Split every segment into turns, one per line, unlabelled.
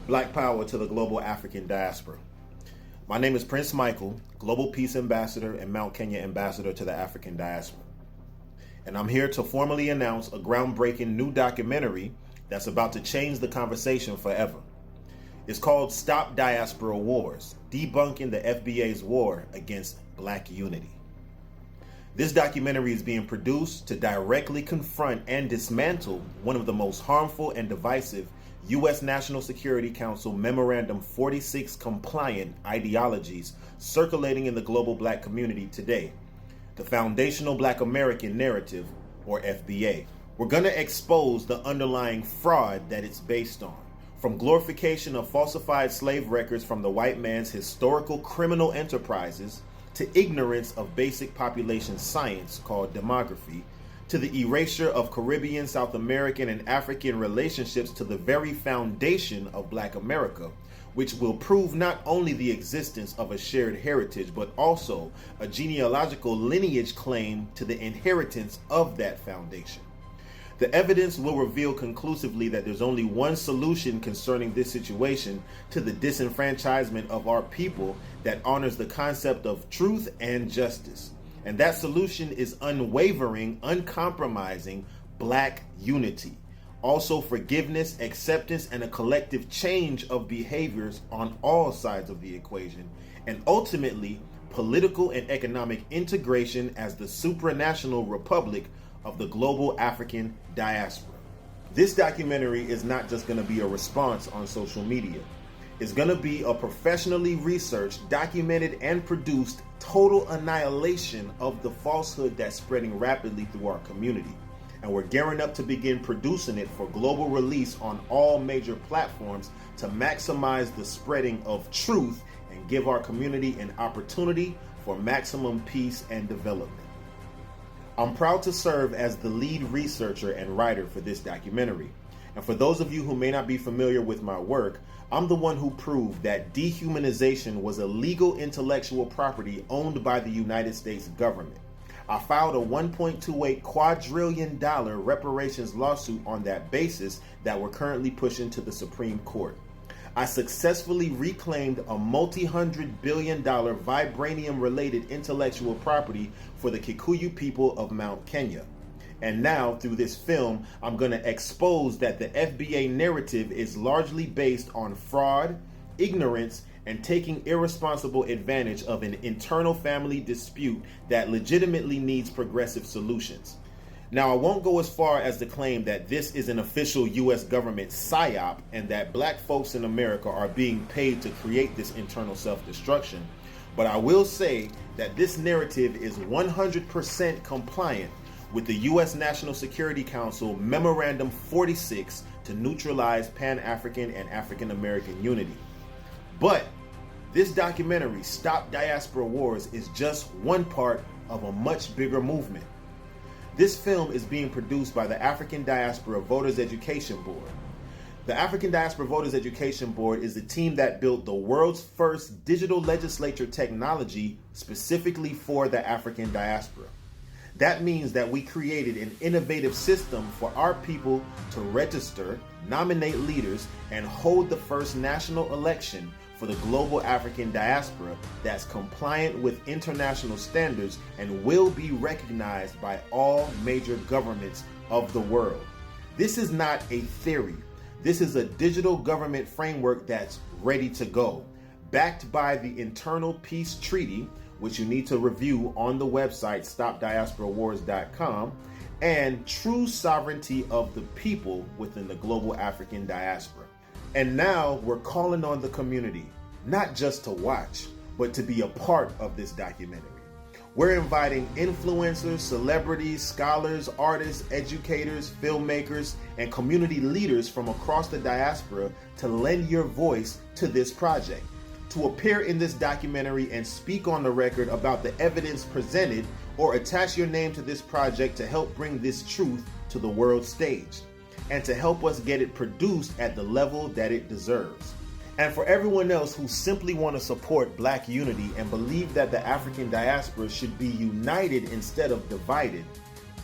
Black power to the global African diaspora. My name is Prince Michael, Global Peace Ambassador and Mount Kenya Ambassador to the African Diaspora. And I'm here to formally announce a groundbreaking new documentary that's about to change the conversation forever. It's called Stop Diaspora Wars, debunking the FBA's war against Black unity. This documentary is being produced to directly confront and dismantle one of the most harmful and divisive U.S. National Security Council Memorandum 46 compliant ideologies circulating in the global Black community today, the Foundational Black American Narrative, or FBA. We're going to expose the underlying fraud that it's based on, from glorification of falsified slave records from the white man's historical criminal enterprises to ignorance of basic population science called demography, to the erasure of Caribbean, South American, and African relationships to the very foundation of Black America, which will prove not only the existence of a shared heritage, but also a genealogical lineage claim to the inheritance of that foundation. The evidence will reveal conclusively that there's only one solution concerning this situation to the disenfranchisement of our people that honors the concept of truth and justice. And that solution is unwavering, uncompromising Black unity. Also forgiveness, acceptance, and a collective change of behaviors on all sides of the equation. And ultimately, political and economic integration as the supranational republic of the global African diaspora. This documentary is not just going to be a response on social media. It's going to be a professionally researched, documented, and produced total annihilation of the falsehood that's spreading rapidly through our community. And we're gearing up to begin producing it for global release on all major platforms to maximize the spreading of truth and give our community an opportunity for maximum peace and development. I'm proud to serve as the lead researcher and writer for this documentary. And for those of you who may not be familiar with my work, I'm the one who proved that dehumanization was a legal intellectual property owned by the United States government. I filed a $1.28 quadrillion reparations lawsuit on that basis that we're currently pushing to the Supreme Court. I successfully reclaimed a multi-$100 billion vibranium-related intellectual property for the Kikuyu people of Mount Kenya. And now, through this film, I'm going to expose that the FBA narrative is largely based on fraud, ignorance, and taking irresponsible advantage of an internal family dispute that legitimately needs progressive solutions. Now, I won't go as far as to claim that this is an official U.S. government psyop and that Black folks in America are being paid to create this internal self-destruction, but I will say that this narrative is 100% compliant with the U.S. National Security Council Memorandum 46 to neutralize Pan-African and African-American unity. But this documentary, Stop Diaspora Wars, is just one part of a much bigger movement. This film is being produced by the African Diaspora Voters Education Board. The African Diaspora Voters Education Board is the team that built the world's first digital legislature technology specifically for the African diaspora. That means that we created an innovative system for our people to register, nominate leaders, and hold the first national election for the global African diaspora that's compliant with international standards and will be recognized by all major governments of the world. This is not a theory. This is a digital government framework that's ready to go, backed by the Internal Peace Treaty, which you need to review on the website stopdiasporawars.com, and true sovereignty of the people within the global African diaspora. And now we're calling on the community, not just to watch, but to be a part of this documentary. We're inviting influencers, celebrities, scholars, artists, educators, filmmakers, and community leaders from across the diaspora to lend your voice to this project, to appear in this documentary and speak on the record about the evidence presented, or attach your name to this project to help bring this truth to the world stage, and to help us get it produced at the level that it deserves. And for everyone else who simply want to support Black unity and believe that the African diaspora should be united instead of divided,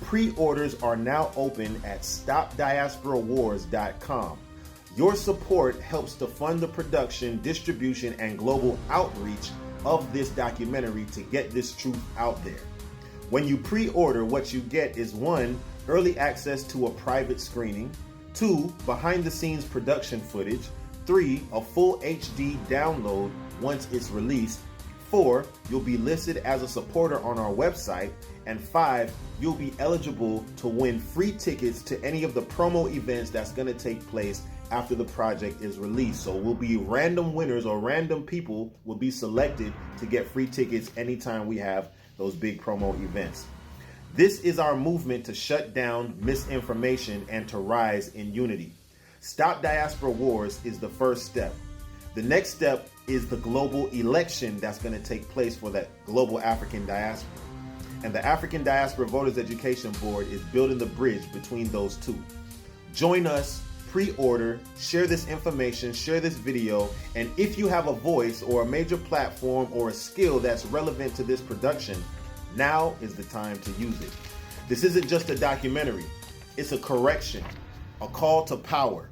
pre-orders are now open at stopdiasporawars.com. Your support helps to fund the production, distribution, and global outreach of this documentary to get this truth out there. When you pre-order, what you get is 1, early access to a private screening, 2, behind-the-scenes production footage, 3, a full HD download once it's released, 4, you'll be listed as a supporter on our website, and 5, you'll be eligible to win free tickets to any of the promo events that's going to take place after the project is released. So we'll be random winners, or random people will be selected to get free tickets anytime we have those big promo events. This is our movement to shut down misinformation and to rise in unity. Stop Diaspora Wars is the first step. The next step is the global election that's going to take place for that global African diaspora. And the African Diaspora Voters Education Board is building the bridge between those two. Join us, pre-order, share this information, share this video, and if you have a voice or a major platform or a skill that's relevant to this production, now is the time to use it. This isn't just a documentary, it's a correction, a call to power.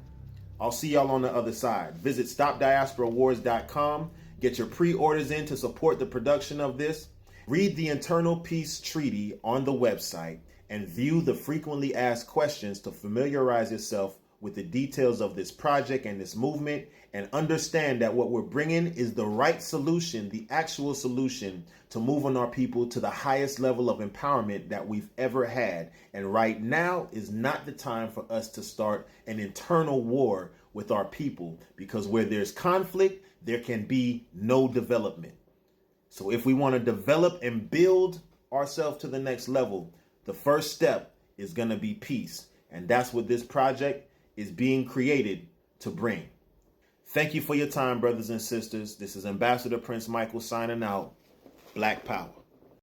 I'll see y'all on the other side. Visit stopdiasporawars.com, get your pre-orders in to support the production of this, read the Internal Peace Treaty on the website, and view the frequently asked questions to familiarize yourself with the details of this project and this movement, and understand that what we're bringing is the right solution, the actual solution to move on our people to the highest level of empowerment that we've ever had. And right now is not the time for us to start an internal war with our people, because where there's conflict, there can be no development. So if we want to develop and build ourselves to the next level, the first step is going to be peace. And that's what this project is being created to bring. Thank you for your time, brothers and sisters. This is Ambassador Prince Michael signing out. Black Power.